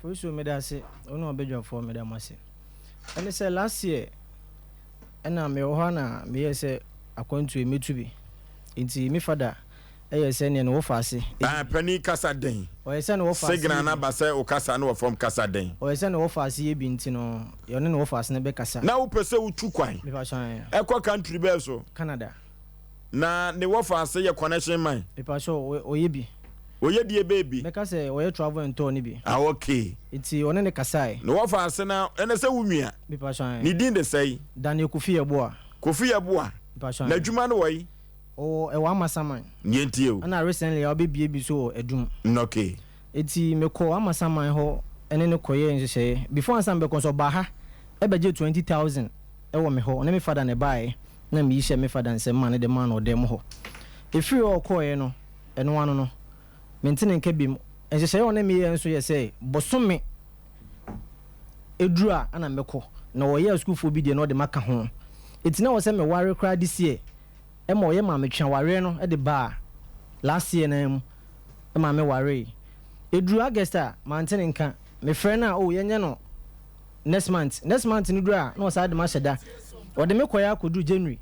For so me that say, ono obedwa for me that mase. And say last year, and na me ohana me say akwantu emetu bi. Inti me father say ne no fase. Penny kasa den. O say no fase. Signal na ba say o kasa no from kasa den. O say no fase ye bi nti no, yo ne no fase ne be kasa. Na wo pese wo tu kwan. Me pa shan. Ekwa country be so. Canada. Na ne wo fase ye connection man. Me pa sure o ye bi. Oye die baby. Make say oye travel and tour ni bi. Ah okay. Iti one ne kasa. No wo fase na ene se wo nua. Me pa shan. Ni din de say. Daniel Kofi Eboa. Kofi Eboa. Me pa shan. Na dwuma no wai. O e wa masaman. Nientie o. Na recently I be bi so edum. Okay. Iti me ko amasaman ho ene ne koye nhye before ansam be konso ba ha e be je 20,000 e wo me ho na me father ne bae na me yihye me father nsem ma ne de man no dem ho efi o koye no eno anu no mentine nke bim nhye wo na me enso ye say bosome edura ana me ko na wo ye school for bi de no de maka ho iti na wo say me ware kra this year e ma wo ye ma me twa ware no e de ba last year na em e ma me ware Edru Augusta mantene nka me friend na yenye no next month ni dura na osa de ma sheda o de me koya kodu January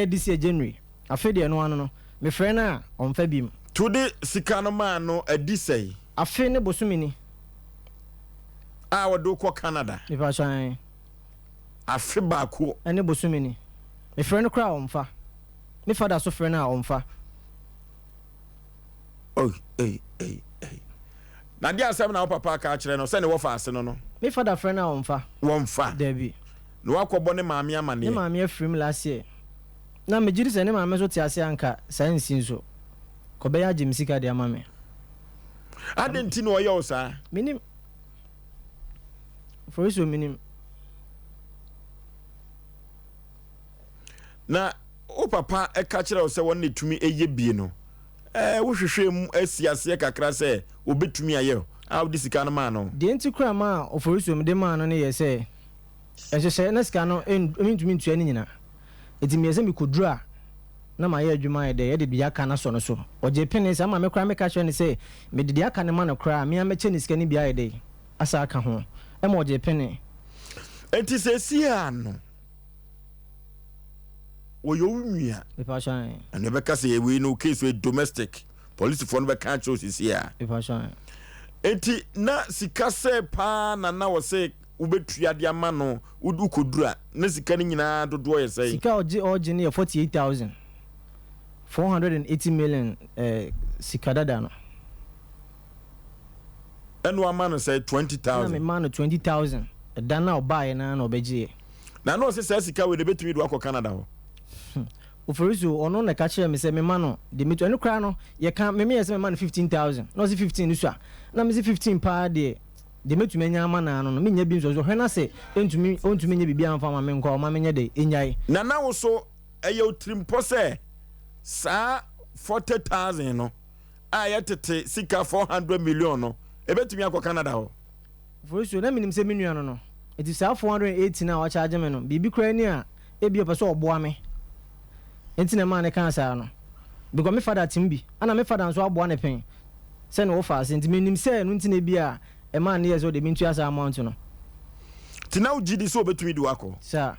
this year January afi de no anu no me friend na on fa bim today sika no man no adisei afi ne bosumi ni wo do ko Canada me pa shan afi ba ko ene bosumi ni me friend no kra on fa me father so friend na on fa oh na dia asem na papa ka kire no se ne wo fa ase no me father friend na on fa Debbie no akọbọ ne maami amane ne maami afrim last year na me jiri se ne maami so ti ase anka science nso ko be ya jim sika de amame adenti no oyo sa minim for so minim na o papa e ka kire o se won ne tumi eye bie no wo hwehwe mu asiase kakra se obetumi aye how this can man no de enti kura ma oforisom de man no ne ye se ehye na sika no entumi ntua ni nyina eti me se me kodura na ma ye adwuma ye de de aka na so no so oje pene se ma me kura me ka hwe ne se me de aka ne ma no kura me ameche ni sika ni bia ye de asa aka ho e ma oje pene enti se sia no woyo nwia e pa shan and be ka say we no case we domestic police for no be can show this here e pa shan enti na sika se pa na wo se ubetua de ama no udu kodura na sika ni nyina dodo ye say sika oje ne 48,000 480 million sika dada no eno ama no say 20,000 na me ma no 20,000 dana obaye na obeje na no se sika we de betumi do akọ Canada ho oforiso ono na ka kire me se me ma no de metu eno kra no ye ka me ye se me ma no 15,000 no se 15 ni so a na me se 15 pa de metu menya ama na no me nya bi nso hwe na se ontumi nya bibia amfa ma me nko ma me nya de enyai na wo so eye otrimpo se sa 40,000 no a tete sika 400 million no e betumi akọ Canada ho oforiso na minim se menua no it is 480 na wa charge me no bibi kra ni a e bi opeso oboa me enti na man kan sa no because me father timbi ana me father nso aboa ne pen se no ofa ase enti menim se no enti na bia e man ne yeso de mintu asa amount no tina ugidi so betumi do akọ sa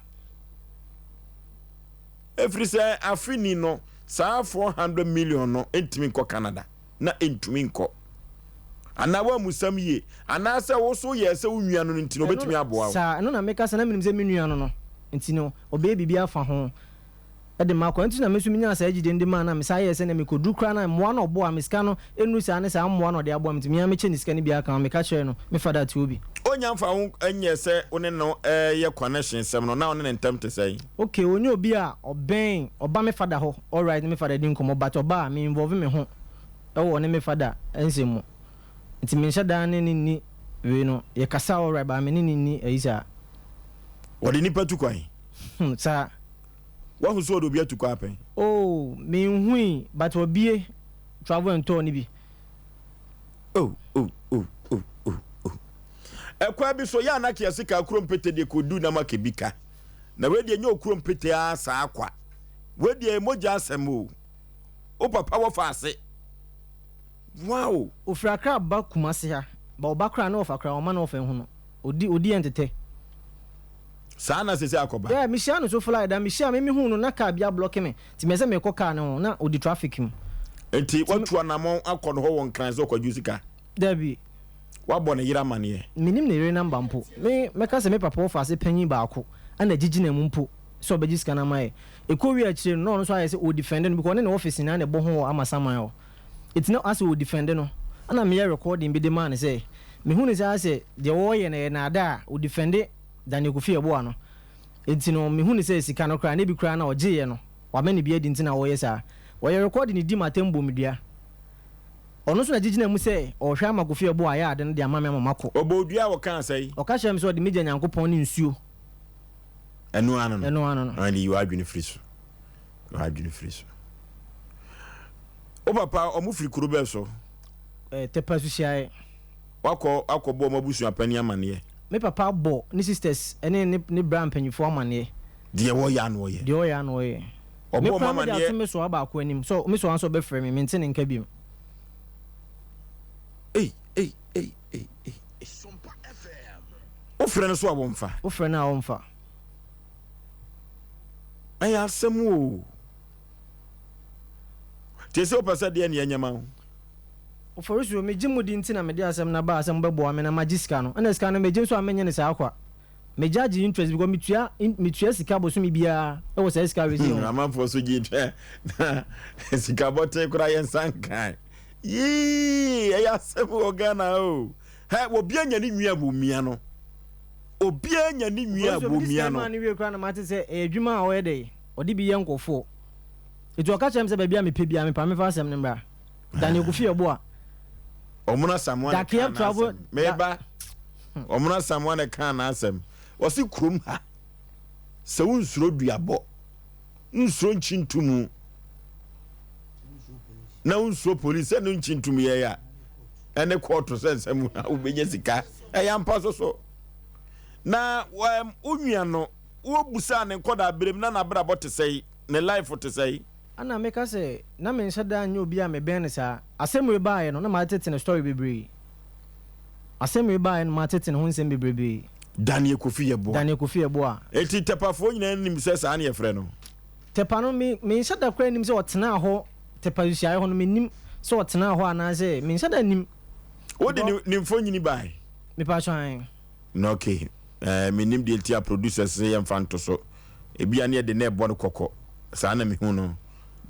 every say afini no sa 400 million no entimi nko Canada na entumi nko ana wa musam ye ana se wo so ye se unua no enti no betumi aboa sa no na me ka sa na menim se menua no enti no obe bibia fa ho ede makọ enti na mesu minya sa agide ndi ma na me sa ye se na me kodu kra na moa na obo a miska no enu sa ne sa moa no de abo am timi ameche ni sika ni bia kan me ka kire no me fada ti obi onya mfa ho enye se one no ye connection sem no na one ne ntam te say okay onye obi a oben oba me fada ho all right me fada di nkomo but oba me involve me ho e wo ne me fada ensemu enti me nhyada ne ni we no ye kasa all right ba me ni eisa wodi nipa tu kwan sa wa hu so do bia tu kwa pen oh me hui but obie travel and tour ni bi oh ekwa bi so ya na ke sika krompete de kodu na makebika na we de nyo krompete asa akwa we de emoja asemo o papa wo fa ase wow ofrakra ba kumase ha ba obakra na ofakra o ma na ofa hu no odi entete sana sese akoba yeah me shia no so fly da me shia me hu no na ka bia block me ti me se me ko car no na odi traffic mu enti watu anamon akono ho won kran so kwaju sika dabi wabɔ ne yira mane minim ne yire number mpo me ka se me papa ofa se panyin baako ana gigina mu mpo so be gisika na mai ekowi akire no so ayese o defend no because ne office na ne bo ho amasaman o it's not as o defend no ana me recording bi de man say me hu ne say de wo ye na ada o defend dan Kofi Eboa no enti no me hu ne say sika no kra na bi kra na oje ye no wa me ne bi edi nti na wo ye sa wo ye recording ni di matembo medua ono so na gigina mu say o hwa ma Kofi Eboa ya ade no de amame mamako obodua wo kan say o ka shem so de meja Nyankopon ni nsuo enu ano no ani you adwene friso o papa o mu firi kuro be so tepa so hia akọ mabusu apani amane me papa bo ni sisters ene ni bra mpanyifo amane de wo ya no ye obo mama ne me so aba akọ anim so me so anso be frame me mentene nka biem SOMPA FM o frɛ no so abomfa o frɛ na abomfa ay asɛm o tese o pasa de ne anyama o for so me gimudi ntina me de asɛm na ba asɛm bɛboa me na magiska no na ska no me gim so amenye ne sa akwa me judge interest because metua sika bo so me bia e wo sa sika resi o amanfo so gi sika bote kura yen sankan yi ay asɛm o Ghana o ha obi anya ni nwia bo mia no obi anya ni nwia bo mia no ni we kura na mate se adwuma a o ye de odi bi ye nkofo etu oka chem se ba bia me pe bia me pa me fa asɛm ne mbra Daniel Kofi Eboa omuna Samuel da ke travel meba omuna Samuel kan na asɛm wasi krom ha se unsuro duabɔ unsuro nchintumu na unsuro police no nchintumu ye ya ene court sensem ubenye sika eyampa so na unua no wo busa ne koda berem na na bra bote sei ne life te sei ana meka se na me nhyada anya obi a me ben sa asɛm baaye no na ma tete ne story bebre asɛm baaye no ma tete ne ho nsɛm bebre Daniel Kofi Eboa eti tepafo nyina nim se sa na ye frɛ no tepa no me nhyada kra nim se otena ho tepa yusiaye ho no me nim se otena ho ana se me nhyada nim wo de nim fo nyini baaye me pa twan no okay me nim de tia producers ye mfanto so ebi ane de na ebo no kokɔ sa na me hu no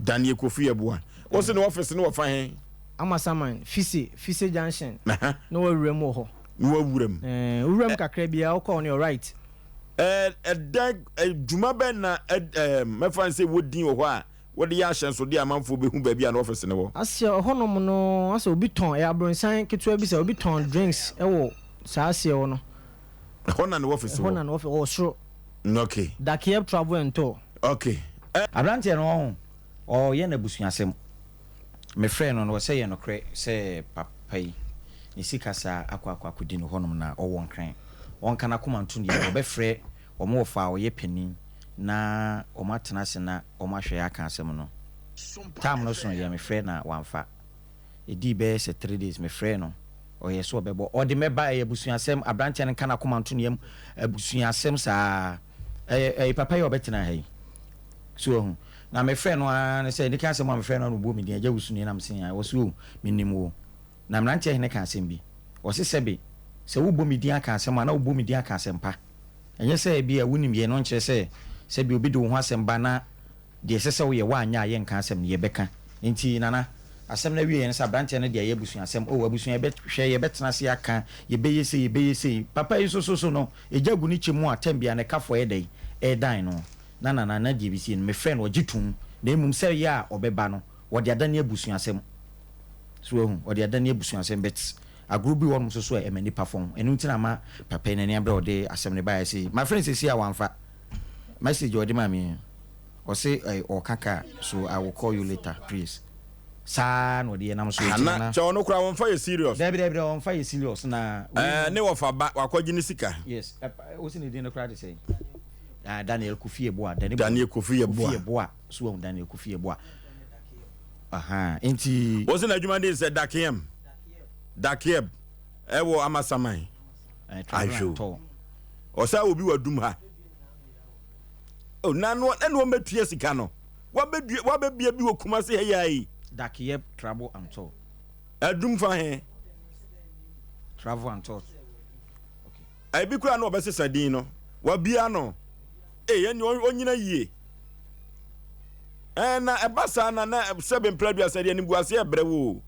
Daniel Kofi Eboa wo se no office no wo fa hen amasaman fise junction no wawuram ho no wawuram wuram kakra bia wo call no right djuma ben na me fan se wodin wo ho a wo de ya hye so de amanfo be hu ba bia no office ne wo ase honom no ase obi ton e abronsan ketwa bi se obi ton drinks e wo sa ase wo no hona no office wo hona no office wo sro okay da ke travel ento okay abrante no o ye na busuasem me frɛ no sɛ yɛ no kre sɛ papa yi ne sika sa akwa kodi no honom na ɔwɔ nkran wɔn kana komanto ne ɔbɛfrɛ ɔmo wɔfa ɔyɛ panin na ɔmo atena se na ɔmo ahwɛ ya ka asɛm no tam no so yɛ me frɛ na wamfa edi bɛ sɛ 3 days me frɛ no ɔyɛ so ɔbɛbɔ ɔde mɛba ɛyɛ busuasem abrante no kana komanto ne busuasem saa papa yi ɔbɛtena ha yi so na me friend no na say ni kan say mo me friend no bo mi dia ja wusuni na me sen ya wo so minim wo na me nanche ne kan asem bi wo se sebe se wo bo mi dia kan asem na wo bo mi dia kan asem pa enye say bi a wunim ye no nche say bi obi de wo ho asem ba na de sese wo ye wa anya ye kan asem ne ye beka enti nana asem na wie ne sa branche ne de ye busu asem o abusu ye bet hwe ye betena se aka ye beye se papa yi so no ejagu ni chemu atem bia ne kafo ye dai e dan no na die bisi me friend ogitum na emum se ya obeba no wo de adane abusu asem so ehun wo de adane abusu asem bet agrubi won so e mani perform enu ntina ma papa ne ne abra ode asem ne ba ya say my friend say ya wanfa message ode ma me o say o kaka so I will call you later please sa no de nam so na cho no kura won fa you serious debi won fa you serious na ne wo fa ba wakwaji ni sika yes o si ne din no kura de say Daniel Kofi Eboa Daniel Kofi Eboa so Daniel Kofi Eboa aha enti was na adwuma dey say Dakiem ewo amasaman ajo osa obi wadum ha o nanu eno metua sika no wabebia bi okuma se yayi dakiye travel and tour adum fa he travel and tour ai bi kura no obesesa din no wabia no ye ni onyina yie na ebasa na sebe mpladua sede ni buase ebrewo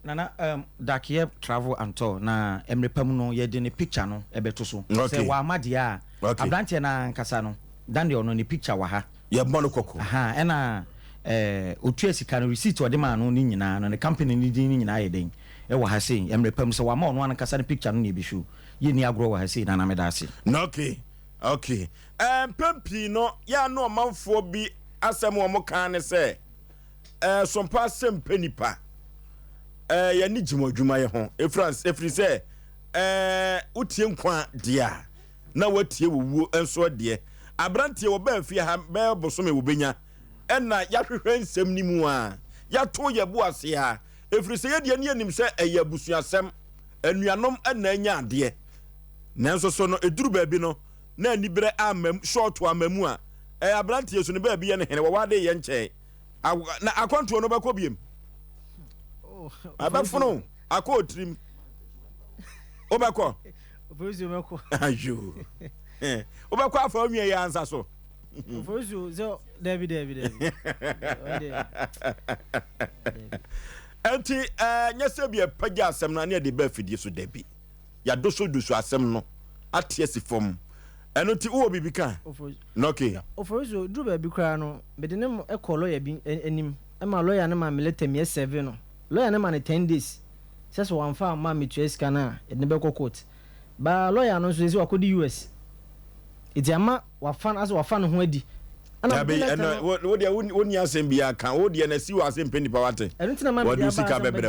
nana dakiye travel and tour na emrepam no ye de ne picture no ebeto so say wa amade a abrante na nkasa no Daniel no ni picture wa ha ye bono koko aha na otua sika no receipt ode ma no ni nyina no ne company ni din ni nyina ye den e wa ha sei emrepam so wa ma ono ankasa ne picture no ni be show ye ni agro wa ha sei na me da ase okay pampi no ya no manfo bi asem o mo kan ne se sompa asem penipa ya ni jimodwuma ye ho efri se utie nkwa dia na watie wuwo enso de abrantie wo ba fie ha be bosome wo benya na ya hwehwe nsem ni mu a ya to ye bo ase ha efri se ye de ne anim se eya busuasem anuanom na anya ade nanso so no eduru ba bi no na anibere amam short amamu a abrantie so ne ba bi ye ne hene wo wade ye nche na akwanto no ba ko biem abafuno akọ otrim obakọ ofozu meko ayo obakọ afa onwe ya ansa so ofozu zo David anti nyese bi pagya asem na ne de ba fidie so dabi ya doso asem no atie si fom eno ti wo bibi kan no okay ofozu dru ba bi kra no be de ne ekolo ya bi enim e ma lawyer na ma melete me 7 no lawyer na man 10 days says one farm ma metu eska na e ne be court ba lawyer no so ezi wakodi US iti ama wafan as wafan ho adi ana be wo dia woni asem bia kan wo dia na si wo asem peni pa wate entina ma bia sika bebre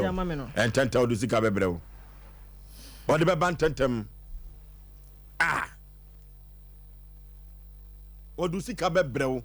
ententa wo sika bebre wo de be ban tentem wo du sika bebre wo